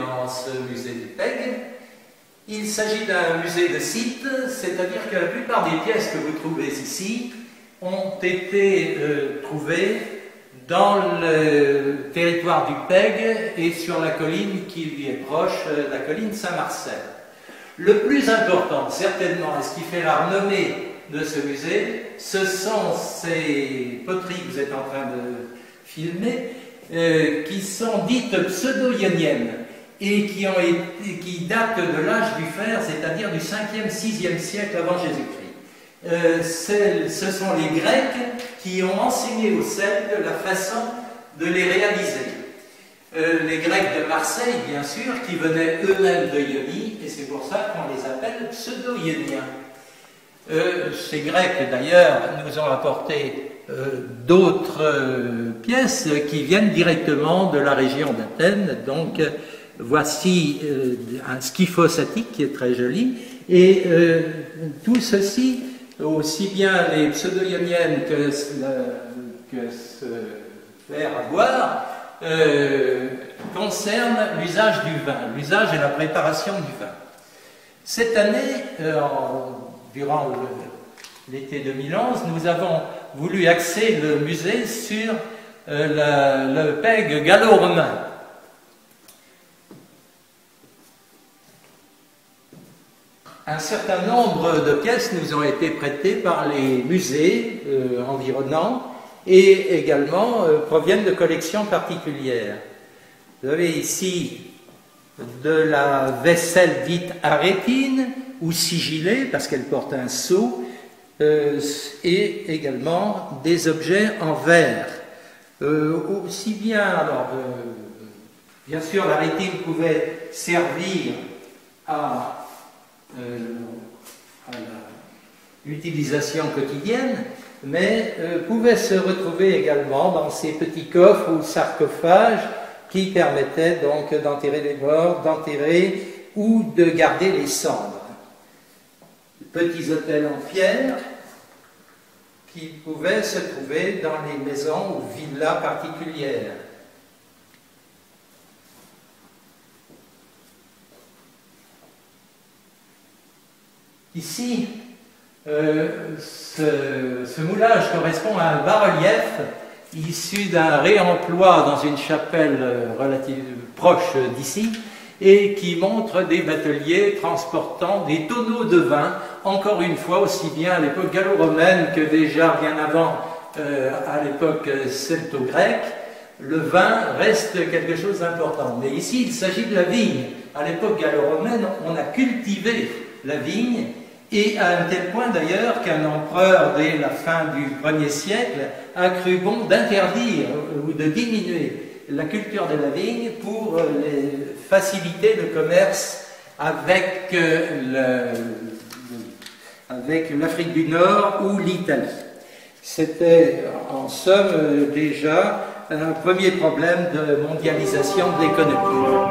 dans ce musée du PEG. Il s'agit d'un musée de site, c'est-à-dire que la plupart des pièces que vous trouvez ici ont été trouvées dans le territoire du PEG et sur la colline qui lui est proche, la colline Saint-Marcel. Le plus important, certainement, et ce qui fait la renommée de ce musée, ce sont ces poteries que vous êtes en train de filmer, qui sont dites pseudo-ioniennes et qui datent de l'âge du fer, c'est-à-dire du 5e, 6e siècle avant Jésus-Christ. Ce sont les Grecs qui ont enseigné aux Celtes la façon de les réaliser. Les Grecs de Marseille, bien sûr, qui venaient eux-mêmes de Ionie, et c'est pour ça qu'on les appelle pseudo-ioniens. Ces Grecs, d'ailleurs, nous ont apporté d'autres pièces qui viennent directement de la région d'Athènes. Donc, voici un skyphos attique qui est très joli, et tout ceci, aussi bien les pseudo-ioniennes que ce fer à boire, concerne l'usage du vin, l'usage et la préparation du vin. Cette année, durant l'été 2011, nous avons voulu axer le musée sur le PEG gallo-romain. Un certain nombre de pièces nous ont été prêtées par les musées environnants et également proviennent de collections particulières. Vous avez ici de la vaisselle dite arétine ou sigillée parce qu'elle porte un sceau, et également des objets en verre. Aussi bien, alors, bien sûr, l'arétine pouvait servir à l'utilisation quotidienne, mais pouvait se retrouver également dans ces petits coffres ou sarcophages qui permettaient donc d'enterrer les morts, d'enterrer ou de garder les cendres. Petits hôtels en pierre qui pouvaient se trouver dans les maisons ou villas particulières. Ici, ce moulage correspond à un bas-relief issu d'un réemploi dans une chapelle relativement proche d'ici et qui montre des bateliers transportant des tonneaux de vin, encore une fois aussi bien à l'époque gallo-romaine que déjà bien avant à l'époque celto-grecque. Le vin reste quelque chose d'important. Mais ici, il s'agit de la vigne. À l'époque gallo-romaine, on a cultivé la vigne, et à un tel point d'ailleurs qu'un empereur, dès la fin du 1er siècle, a cru bon d'interdire ou de diminuer la culture de la vigne pour faciliter le commerce avec l'Afrique du Nord ou l'Italie. C'était en somme déjà un premier problème de mondialisation de l'économie.